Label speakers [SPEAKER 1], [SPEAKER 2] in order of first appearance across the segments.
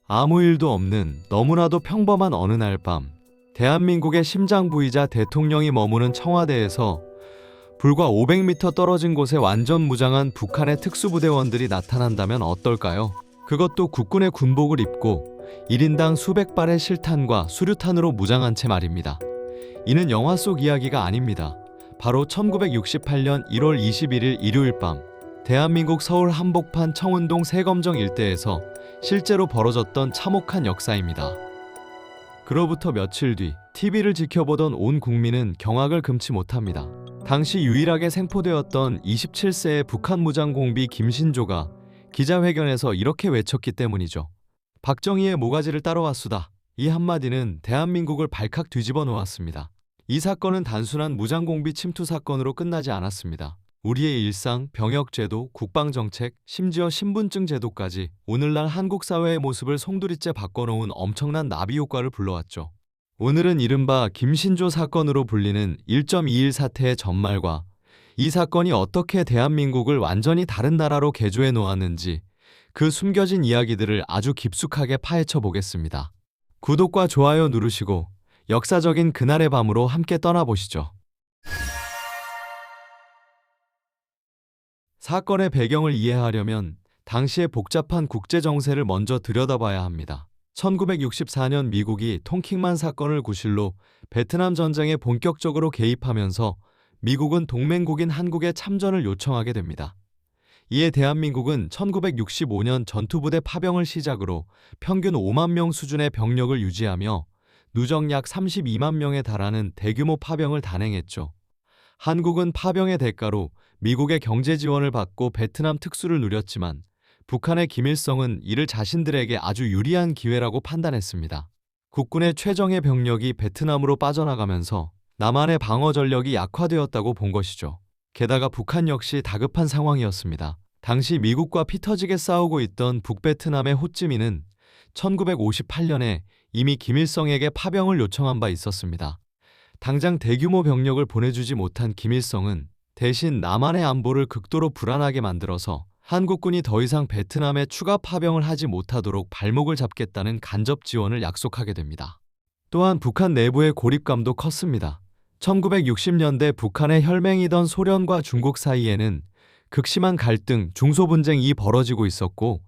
[SPEAKER 1] 아무 일도 없는 너무나도 평범한 어느 날 밤, 대한민국의 심장부이자 대통령이 머무는 청와대에서 불과 500m 떨어진 곳에 완전 무장한 북한의 특수부대원들이 나타난다면 어떨까요? 그것도 국군의 군복을 입고 1인당 수백 발의 실탄과 수류탄으로 무장한 채 말입니다. 이는 영화 속 이야기가 아닙니다. 바로 1968년 1월 21일 일요일 밤, 대한민국 서울 한복판 청운동 세검정 일대에서 실제로 벌어졌던 참혹한 역사입니다. 그로부터 며칠 뒤 TV를 지켜보던 온 국민은 경악을 금치 못합니다. 당시 유일하게 생포되었던 27세의 북한 무장공비 김신조가 기자회견에서 이렇게 외쳤기 때문이죠. 박정희의 모가지를 따라왔수다. 이 한마디는 대한민국을 발칵 뒤집어 놓았습니다. 이 사건은 단순한 무장공비 침투 사건으로 끝나지 않았습니다. 우리의 일상, 병역제도, 국방정책, 심지어 신분증 제도까지 오늘날 한국 사회의 모습을 송두리째 바꿔놓은 엄청난 나비 효과를 불러왔죠. 오늘은 이른바 김신조 사건으로 불리는 1.21 사태의 전말과 이 사건이 어떻게 대한민국을 완전히 다른 나라로 개조해 놓았는지 그 숨겨진 이야기들을 아주 깊숙하게 파헤쳐 보겠습니다. 구독과 좋아요 누르시고 역사적인 그날의 밤으로 함께 떠나보시죠. 사건의 배경을 이해하려면 당시의 복잡한 국제 정세를 먼저 들여다봐야 합니다. 1964년 미국이 통킹만 사건을 구실로 베트남 전쟁에 본격적으로 개입하면서 미국은 동맹국인 한국에 참전을 요청하게 됩니다. 이에 대한민국은 1965년 전투부대 파병을 시작으로 평균 5만 명 수준의 병력을 유지하며 누적 약 32만 명에 달하는 대규모 파병을 단행했죠. 한국은 파병의 대가로 미국의 경제 지원을 받고 베트남 특수를 누렸지만 북한의 김일성은 이를 자신들에게 아주 유리한 기회라고 판단했습니다. 국군의 최정예 병력이 베트남으로 빠져나가면서 남한의 방어 전력이 약화되었다고 본 것이죠. 게다가 북한 역시 다급한 상황이었습니다. 당시 미국과 피 터지게 싸우고 있던 북베트남의 호찌민은 1958년에 이미 김일성에게 파병을 요청한 바 있었습니다. 당장 대규모 병력을 보내주지 못한 김일성은 대신 남한의 안보를 극도로 불안하게 만들어서 한국군이 더 이상 베트남에 추가 파병을 하지 못하도록 발목을 잡겠다는 간접 지원을 약속하게 됩니다. 또한 북한 내부의 고립감도 컸습니다. 1960년대 북한의 혈맹이던 소련과 중국 사이에는 극심한 갈등, 중소분쟁이 벌어지고 있었고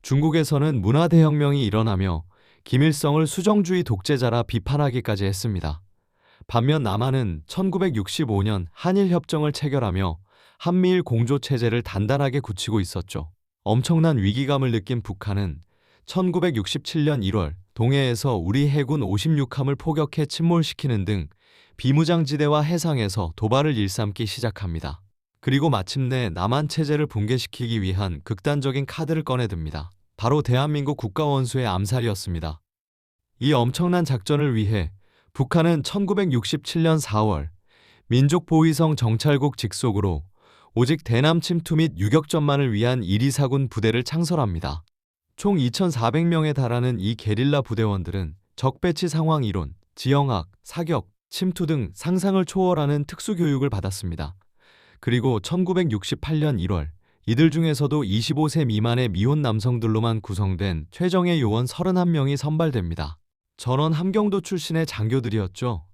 [SPEAKER 1] 중국에서는 문화대혁명이 일어나며 김일성을 수정주의 독재자라 비판하기까지 했습니다. 반면 남한은 1965년 한일협정을 체결하며 한미일 공조체제를 단단하게 굳히고 있었죠. 엄청난 위기감을 느낀 북한은 1967년 1월 동해에서 우리 해군 56함을 포격해 침몰시키는 등 비무장지대와 해상에서 도발을 일삼기 시작합니다. 그리고 마침내 남한 체제를 붕괴시키기 위한 극단적인 카드를 꺼내듭니다. 바로 대한민국 국가원수의 암살이었습니다. 이 엄청난 작전을 위해 북한은 1967년 4월 민족보위성 정찰국 직속으로 오직 대남 침투 및 유격전만을 위한 124군 부대를 창설합니다. 총 2,400명에 달하는 이 게릴라 부대원들은 적배치 상황 이론, 지형학, 사격, 침투 등 상상을 초월하는 특수교육을 받았습니다. 그리고 1968년 1월 이들 중에서도 25세 미만의 미혼 남성들로만 구성된 최정예 요원 31명이 선발됩니다. 전원 함경도 출신의 장교들이었죠.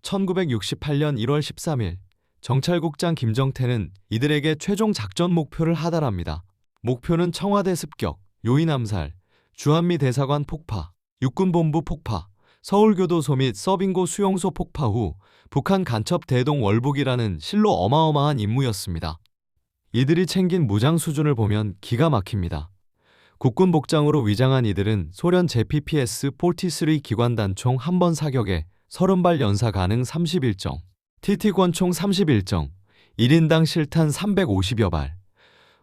[SPEAKER 1] 1968년 1월 13일 정찰국장 김정태는 이들에게 최종 작전 목표를 하달합니다. 목표는 청와대 습격, 요인 암살, 주한미 대사관 폭파, 육군본부 폭파, 서울교도소 및 서빙고 수용소 폭파 후 북한 간첩 대동 월북이라는 실로 어마어마한 임무였습니다. 이들이 챙긴 무장 수준을 보면 기가 막힙니다. 국군 복장으로 위장한 이들은 소련 JPPS-43 기관단총 한 번 사격에 30발 연사 가능 31정, TT권총 31정, 1인당 실탄 350여 발,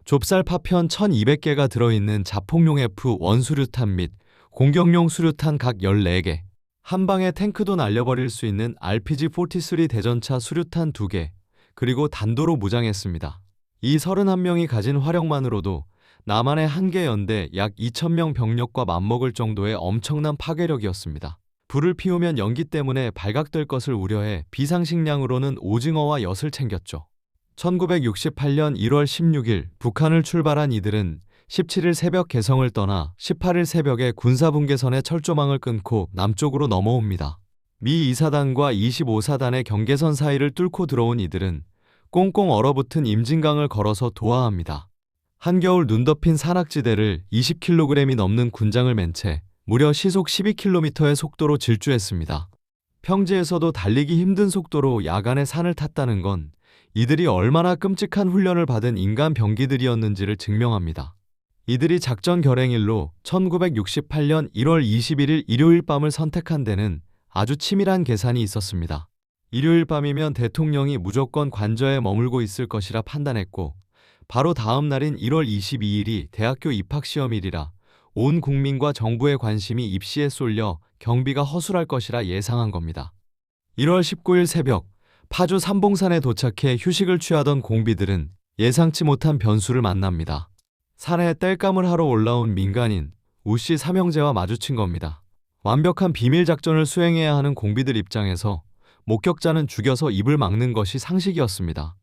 [SPEAKER 1] 좁쌀 파편 1200개가 들어있는 자폭용 F 원수류탄 및 공격용 수류탄 각 14개, 한 방에 탱크도 날려버릴 수 있는 RPG-43 대전차 수류탄 2개, 그리고 단도로 무장했습니다. 이 31명이 가진 화력만으로도 남한의 한개 연대 약 2,000명 병력과 맞먹을 정도의 엄청난 파괴력이었습니다. 불을 피우면 연기 때문에 발각될 것을 우려해 비상식량으로는 오징어와 엿을 챙겼죠. 1968년 1월 16일 북한을 출발한 이들은 17일 새벽 개성을 떠나 18일 새벽에 군사분계선의 철조망을 끊고 남쪽으로 넘어옵니다. 미 2사단과 25사단의 경계선 사이를 뚫고 들어온 이들은 꽁꽁 얼어붙은 임진강을 걸어서 도하합니다. 한겨울 눈 덮인 산악지대를 20kg이 넘는 군장을 맨 채 무려 시속 12km의 속도로 질주했습니다. 평지에서도 달리기 힘든 속도로 야간에 산을 탔다는 건 이들이 얼마나 끔찍한 훈련을 받은 인간 병기들이었는지를 증명합니다. 이들이 작전 결행일로 1968년 1월 21일 일요일 밤을 선택한 데는 아주 치밀한 계산이 있었습니다. 일요일 밤이면 대통령이 무조건 관저에 머물고 있을 것이라 판단했고, 바로 다음 날인 1월 22일이 대학교 입학시험일이라 온 국민과 정부의 관심이 입시에 쏠려 경비가 허술할 것이라 예상한 겁니다. 1월 19일 새벽, 파주 삼봉산에 도착해 휴식을 취하던 공비들은 예상치 못한 변수를 만납니다. 산에 땔감을 하러 올라온 민간인 우씨 삼형제와 마주친 겁니다. 완벽한 비밀 작전을 수행해야 하는 공비들 입장에서 목격자는 죽여서 입을 막는 것이 상식이었습니다.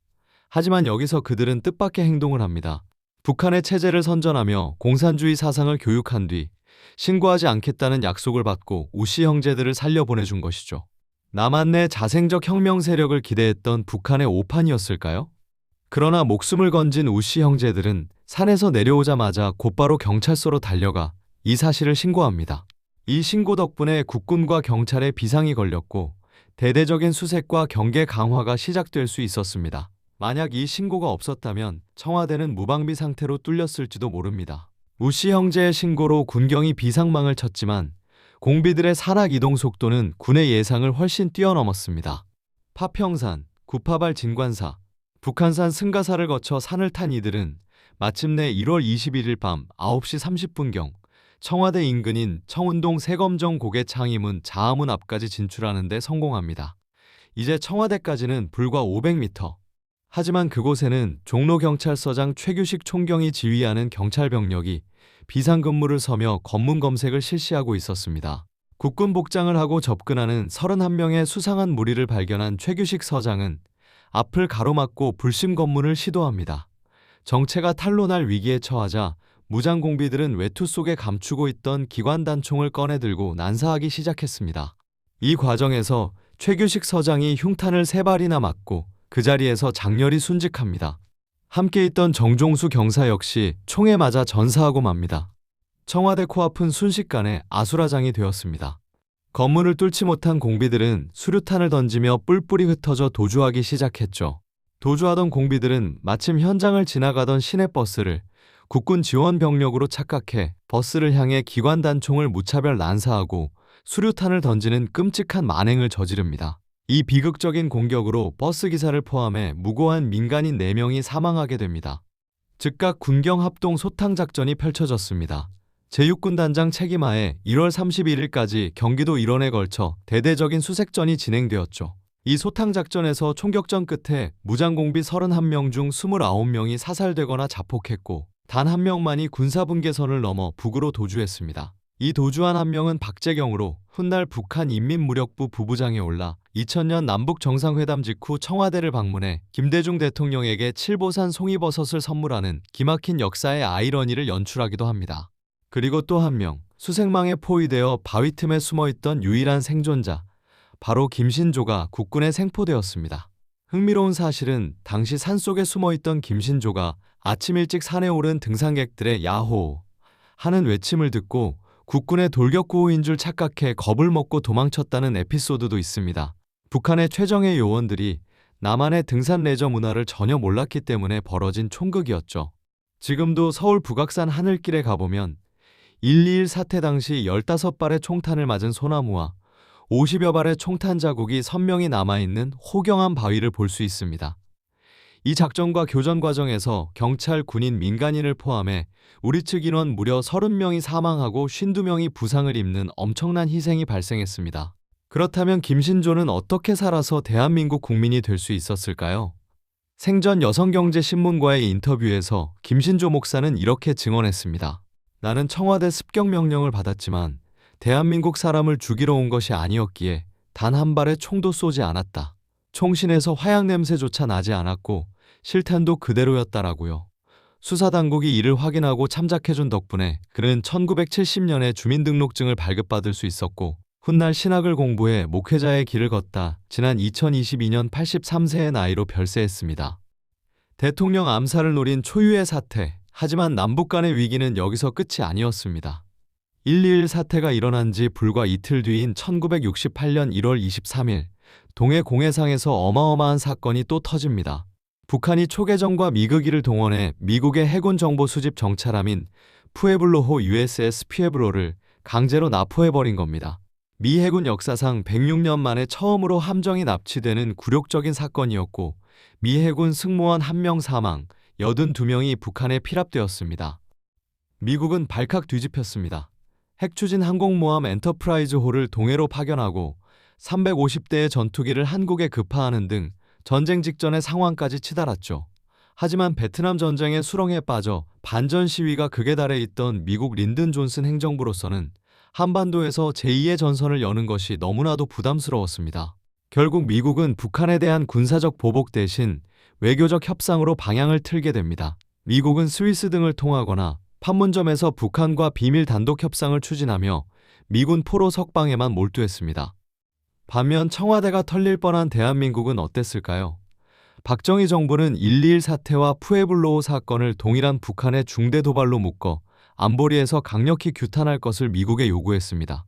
[SPEAKER 1] 하지만 여기서 그들은 뜻밖의 행동을 합니다. 북한의 체제를 선전하며 공산주의 사상을 교육한 뒤 신고하지 않겠다는 약속을 받고 우씨 형제들을 살려보내준 것이죠. 남한내 자생적 혁명 세력을 기대했던 북한의 오판이었을까요? 그러나 목숨을 건진 우씨 형제들은 산에서 내려오자마자 곧바로 경찰서로 달려가 이 사실을 신고합니다. 이 신고 덕분에 국군과 경찰에 비상이 걸렸고 대대적인 수색과 경계 강화가 시작될 수 있었습니다. 만약 이 신고가 없었다면 청와대는 무방비 상태로 뚫렸을지도 모릅니다. 우씨 형제의 신고로 군경이 비상망을 쳤지만 공비들의 산악 이동 속도는 군의 예상을 훨씬 뛰어넘었습니다. 파평산, 구파발 진관사, 북한산 승가사를 거쳐 산을 탄 이들은 마침내 1월 21일 밤 9시 30분경 청와대 인근인 청운동 세검정 고개 창의문 자하문 앞까지 진출하는 데 성공합니다. 이제 청와대까지는 불과 500m. 하지만 그곳에는 종로경찰서장 최규식 총경이 지휘하는 경찰병력이 비상근무를 서며 검문 검색을 실시하고 있었습니다. 국군 복장을 하고 접근하는 31명의 수상한 무리를 발견한 최규식 서장은 앞을 가로막고 불심 검문을 시도합니다. 정체가 탄로날 위기에 처하자 무장공비들은 외투 속에 감추고 있던 기관단총을 꺼내들고 난사하기 시작했습니다. 이 과정에서 최규식 서장이 흉탄을 3발이나 맞고 그 자리에서 장렬히 순직합니다. 함께 있던 정종수 경사 역시 총에 맞아 전사하고 맙니다. 청와대 코앞은 순식간에 아수라장이 되었습니다. 검문을 뚫지 못한 공비들은 수류탄을 던지며 뿔뿔이 흩어져 도주하기 시작했죠. 도주하던 공비들은 마침 현장을 지나가던 시내버스를 국군 지원 병력으로 착각해 버스를 향해 기관단총을 무차별 난사하고 수류탄을 던지는 끔찍한 만행을 저지릅니다. 이 비극적인 공격으로 버스 기사를 포함해 무고한 민간인 4명이 사망하게 됩니다. 즉각 군경 합동 소탕 작전이 펼쳐졌습니다. 제6군 단장 책임하에 1월 31일까지 경기도 일원에 걸쳐 대대적인 수색전이 진행되었죠. 이 소탕 작전에서 총격전 끝에 무장공비 31명 중 29명이 사살되거나 자폭했고 단 한 명만이 군사분계선을 넘어 북으로 도주했습니다. 이 도주한 한 명은 박재경으로 훗날 북한 인민무력부 부부장에 올라 2000년 남북정상회담 직후 청와대를 방문해 김대중 대통령에게 칠보산 송이버섯을 선물하는 기막힌 역사의 아이러니를 연출하기도 합니다. 그리고 또 한 명, 수색망에 포위되어 바위 틈에 숨어있던 유일한 생존자, 바로 김신조가 국군에 생포되었습니다. 흥미로운 사실은 당시 산속에 숨어있던 김신조가 아침 일찍 산에 오른 등산객들의 야호 하는 외침을 듣고 국군의 돌격구호인 줄 착각해 겁을 먹고 도망쳤다는 에피소드도 있습니다. 북한의 최정예 요원들이 남한의 등산 레저 문화를 전혀 몰랐기 때문에 벌어진 총극이었죠. 지금도 서울 북악산 하늘길에 가보면 1.21 사태 당시 15발의 총탄을 맞은 소나무와 50여 발의 총탄 자국이 선명히 남아있는 호경한 바위를 볼 수 있습니다. 이 작전과 교전 과정에서 경찰, 군인, 민간인을 포함해 우리 측 인원 무려 30명이 사망하고 52명이 부상을 입는 엄청난 희생이 발생했습니다. 그렇다면 김신조는 어떻게 살아서 대한민국 국민이 될 수 있었을까요? 생전 여성경제신문과의 인터뷰에서 김신조 목사는 이렇게 증언했습니다. 나는 청와대 습격 명령을 받았지만 대한민국 사람을 죽이러 온 것이 아니었기에 단 한 발의 총도 쏘지 않았다. 총신에서 화약 냄새조차 나지 않았고 실탄도 그대로였다라고요. 수사당국이 이를 확인하고 참작해준 덕분에 그는 1970년에 주민등록증을 발급받을 수 있었고 훗날 신학을 공부해 목회자의 길을 걷다 지난 2022년 83세의 나이로 별세했습니다. 대통령 암살을 노린 초유의 사태. 하지만 남북 간의 위기는 여기서 끝이 아니었습니다. 1.21 사태가 일어난 지 불과 이틀 뒤인 1968년 1월 23일 동해 공해상에서 어마어마한 사건이 또 터집니다. 북한이 초계정과 미그기를 동원해 미국의 해군 정보 수집 정찰함인 푸에블로호 USS 피에블로를 강제로 납포해버린 겁니다. 미 해군 역사상 106년 만에 처음으로 함정이 납치되는 굴욕적인 사건이었고 미 해군 승무원 1명 사망, 82명이 북한에 피랍되었습니다. 미국은 발칵 뒤집혔습니다. 핵추진 항공모함 엔터프라이즈호를 동해로 파견하고 350대의 전투기를 한국에 급파하는 등 전쟁 직전의 상황까지 치달았죠. 하지만 베트남 전쟁의 수렁에 빠져 반전 시위가 극에 달해 있던 미국 린든 존슨 행정부로서는 한반도에서 제2의 전선을 여는 것이 너무나도 부담스러웠습니다. 결국 미국은 북한에 대한 군사적 보복 대신 외교적 협상으로 방향을 틀게 됩니다. 미국은 스위스 등을 통하거나 판문점에서 북한과 비밀 단독 협상을 추진하며 미군 포로 석방에만 몰두했습니다. 반면 청와대가 털릴 뻔한 대한민국은 어땠을까요? 박정희 정부는 1.21 사태와 푸에블로호 사건을 동일한 북한의 중대 도발로 묶어 안보리에서 강력히 규탄할 것을 미국에 요구했습니다.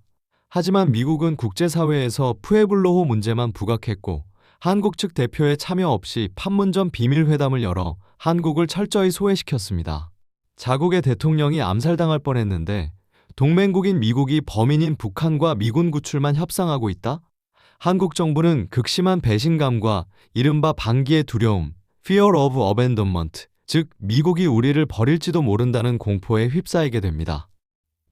[SPEAKER 1] 하지만 미국은 국제사회에서 푸에블로호 문제만 부각했고 한국 측 대표의 참여 없이 판문점 비밀회담을 열어 한국을 철저히 소외시켰습니다. 자국의 대통령이 암살당할 뻔했는데 동맹국인 미국이 범인인 북한과 미군 구출만 협상하고 있다? 한국 정부는 극심한 배신감과 이른바 반기의 두려움, Fear of Abandonment, 즉 미국이 우리를 버릴지도 모른다는 공포에 휩싸이게 됩니다.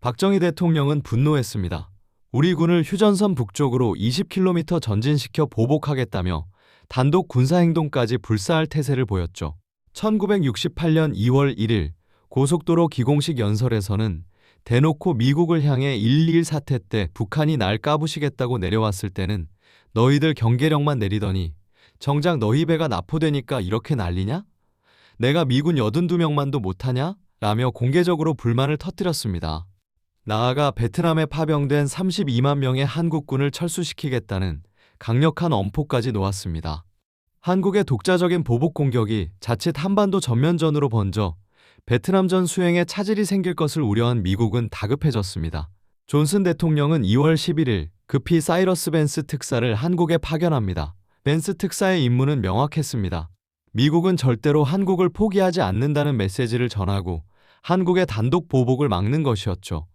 [SPEAKER 1] 박정희 대통령은 분노했습니다. 우리 군을 휴전선 북쪽으로 20km 전진시켜 보복하겠다며 단독 군사행동까지 불사할 태세를 보였죠. 1968년 2월 1일 고속도로 기공식 연설에서는 대놓고 미국을 향해 1.21 사태 때 북한이 날 까부시겠다고 내려왔을 때는 너희들 경계령만 내리더니 정작 너희 배가 납포되니까 이렇게 난리냐? 내가 미군 82명만도 못하냐? 라며 공개적으로 불만을 터뜨렸습니다. 나아가 베트남에 파병된 32만 명의 한국군을 철수시키겠다는 강력한 엄포까지 놓았습니다. 한국의 독자적인 보복 공격이 자칫 한반도 전면전으로 번져 베트남전 수행에 차질이 생길 것을 우려한 미국은 다급해졌습니다. 존슨 대통령은 2월 11일 급히 사이러스 벤스 특사를 한국에 파견합니다. 벤스 특사의 임무는 명확했습니다. 미국은 절대로 한국을 포기하지 않는다는 메시지를 전하고 한국의 단독 보복을 막는 것이었죠.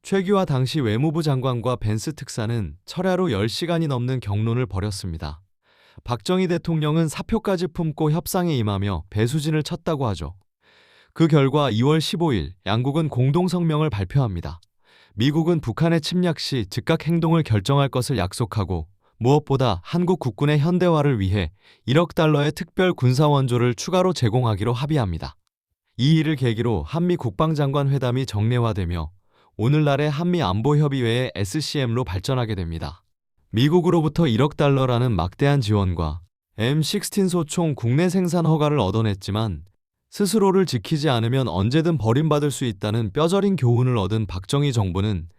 [SPEAKER 1] 최규하 당시 외무부 장관과 벤스 특사는 철야로 10시간이 넘는 격론을 벌였습니다. 박정희 대통령은 사표까지 품고 협상에 임하며 배수진을 쳤다고 하죠. 그 결과 2월 15일 양국은 공동성명을 발표합니다. 미국은 북한의 침략 시 즉각 행동을 결정할 것을 약속하고 무엇보다 한국 국군의 현대화를 위해 1억 달러의 특별 군사원조를 추가로 제공하기로 합의합니다. 이 일을 계기로 한미 국방장관 회담이 정례화되며 오늘날의 한미안보협의회의 SCM로 발전하게 됩니다. 미국으로부터 1억 달러라는 막대한 지원과 M16 소총 국내 생산 허가를 얻어냈지만 스스로를 지키지 않으면 언제든 버림받을 수 있다는 뼈저린 교훈을 얻은 박정희 정부는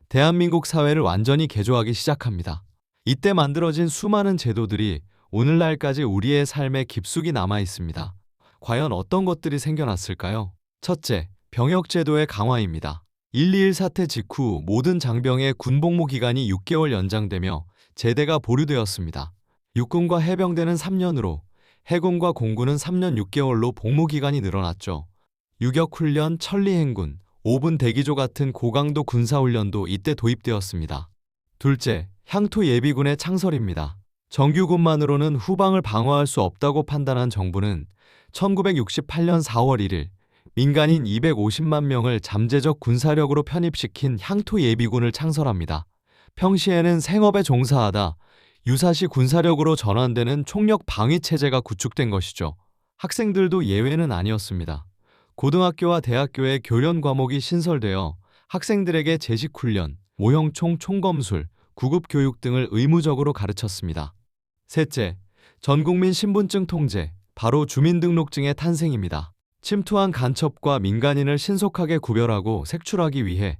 [SPEAKER 1] 대한민국 사회를 완전히 개조하기 시작합니다. 이때 만들어진 수많은 제도들이 오늘날까지 우리의 삶에 깊숙이 남아 있습니다. 과연 어떤 것들이 생겨났을까요? 첫째, 병역제도의 강화입니다. 1.21 사태 직후 모든 장병의 군복무 기간이 6개월 연장되며 제대가 보류되었습니다. 육군과 해병대는 3년으로, 해군과 공군은 3년 6개월로 복무기간이 늘어났죠. 유격훈련, 천리행군, 5분 대기조 같은 고강도 군사훈련도 이때 도입되었습니다. 둘째, 향토예비군의 창설입니다. 정규군만으로는 후방을 방어할 수 없다고 판단한 정부는 1968년 4월 1일 민간인 250만 명을 잠재적 군사력으로 편입시킨 향토예비군을 창설합니다. 평시에는 생업에 종사하다 유사시 군사력으로 전환되는 총력 방위체제가 구축된 것이죠. 학생들도 예외는 아니었습니다. 고등학교와 대학교의 교련 과목이 신설되어 학생들에게 제식훈련, 모형총 총검술, 구급교육 등을 의무적으로 가르쳤습니다. 셋째, 전국민 신분증 통제, 바로 주민등록증의 탄생입니다. 침투한 간첩과 민간인을 신속하게 구별하고 색출하기 위해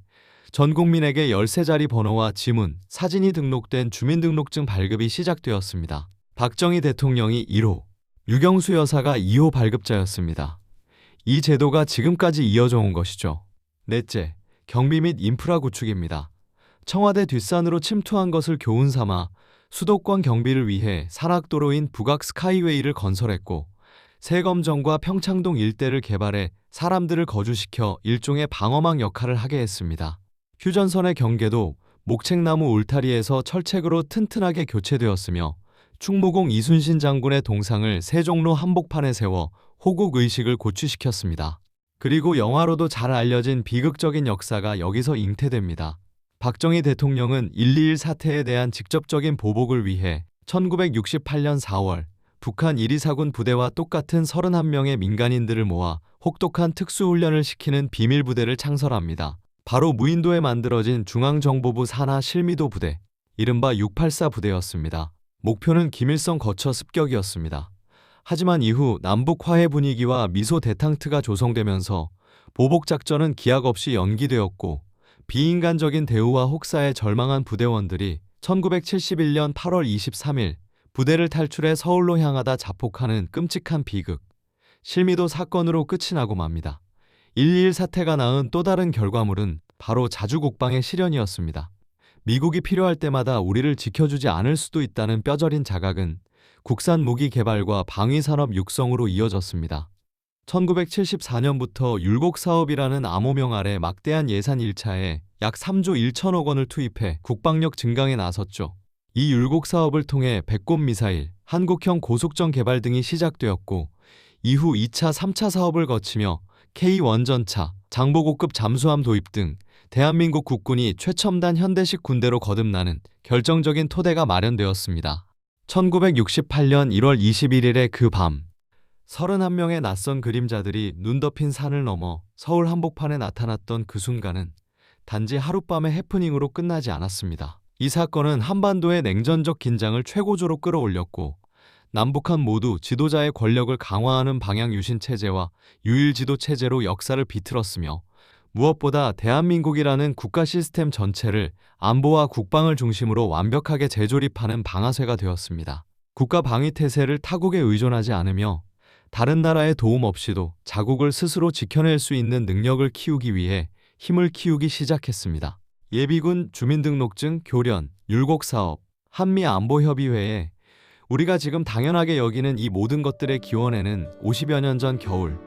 [SPEAKER 1] 전 국민에게 13자리 번호와 지문, 사진이 등록된 주민등록증 발급이 시작되었습니다. 박정희 대통령이 1호, 유경수 여사가 2호 발급자였습니다. 이 제도가 지금까지 이어져 온 것이죠. 넷째, 경비 및 인프라 구축입니다. 청와대 뒷산으로 침투한 것을 교훈 삼아 수도권 경비를 위해 산악도로인 북악 스카이웨이를 건설했고, 세검정과 평창동 일대를 개발해 사람들을 거주시켜 일종의 방어망 역할을 하게 했습니다. 휴전선의 경계도 목책나무 울타리에서 철책으로 튼튼하게 교체되었으며, 충무공 이순신 장군의 동상을 세종로 한복판에 세워 호국 의식을 고취시켰습니다. 그리고 영화로도 잘 알려진 비극적인 역사가 여기서 잉태됩니다. 박정희 대통령은 1.21 사태에 대한 직접적인 보복을 위해 1968년 4월 북한 124군 부대와 똑같은 31명의 민간인들을 모아 혹독한 특수훈련을 시키는 비밀부대를 창설합니다. 바로 무인도에 만들어진 중앙정보부 산하 실미도 부대, 이른바 684 부대였습니다. 목표는 김일성 거처 습격이었습니다. 하지만 이후 남북 화해 분위기와 미소 대탕트가 조성되면서 보복작전은 기약 없이 연기되었고, 비인간적인 대우와 혹사에 절망한 부대원들이 1971년 8월 23일 부대를 탈출해 서울로 향하다 자폭하는 끔찍한 비극, 실미도 사건으로 끝이 나고 맙니다. 1.21 사태가 낳은 또 다른 결과물은 바로 자주국방의 실현이었습니다. 미국이 필요할 때마다 우리를 지켜주지 않을 수도 있다는 뼈저린 자각은 국산 무기 개발과 방위산업 육성으로 이어졌습니다. 1974년부터 율곡 사업이라는 암호명 아래 막대한 예산 1차에 약 3조 1천억 원을 투입해 국방력 증강에 나섰죠. 이 율곡 사업을 통해 배꼽 미사일, 한국형 고속정 개발 등이 시작되었고, 이후 2차, 3차 사업을 거치며 K-원전차, 장보고급 잠수함 도입 등 대한민국 국군이 최첨단 현대식 군대로 거듭나는 결정적인 토대가 마련되었습니다. 1968년 1월 21일의 그 밤, 31명의 낯선 그림자들이 눈 덮인 산을 넘어 서울 한복판에 나타났던 그 순간은 단지 하룻밤의 해프닝으로 끝나지 않았습니다. 이 사건은 한반도의 냉전적 긴장을 최고조로 끌어올렸고, 남북한 모두 지도자의 권력을 강화하는 방향 유신 체제와 유일 지도 체제로 역사를 비틀었으며, 무엇보다 대한민국이라는 국가 시스템 전체를 안보와 국방을 중심으로 완벽하게 재조립하는 방아쇠가 되었습니다. 국가 방위 태세를 타국에 의존하지 않으며 다른 나라의 도움 없이도 자국을 스스로 지켜낼 수 있는 능력을 키우기 위해 힘을 키우기 시작했습니다. 예비군 주민등록증 교련, 율곡 사업, 한미안보협의회에 우리가 지금 당연하게 여기는 이 모든 것들의 기원에는 50여 년 전 겨울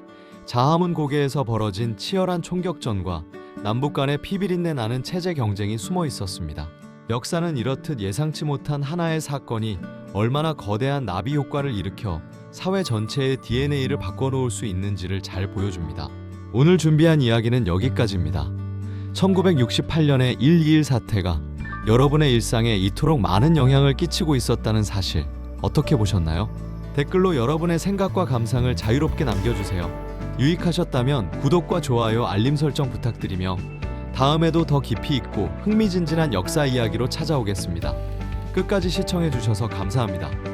[SPEAKER 1] 자하문 고개에서 벌어진 치열한 총격전과 남북 간의 피비린내 나는 체제 경쟁이 숨어 있었습니다. 역사는 이렇듯 예상치 못한 하나의 사건이 얼마나 거대한 나비 효과를 일으켜 사회 전체의 DNA를 바꿔놓을 수 있는지를 잘 보여줍니다. 오늘 준비한 이야기는 여기까지입니다. 1968년의 1.21 사태가 여러분의 일상에 이토록 많은 영향을 끼치고 있었다는 사실 어떻게 보셨나요? 댓글로 여러분의 생각과 감상을 자유롭게 남겨주세요. 유익하셨다면 구독과 좋아요, 알림 설정 부탁드리며 다음에도 더 깊이 있고 흥미진진한 역사 이야기로 찾아오겠습니다. 끝까지 시청해주셔서 감사합니다.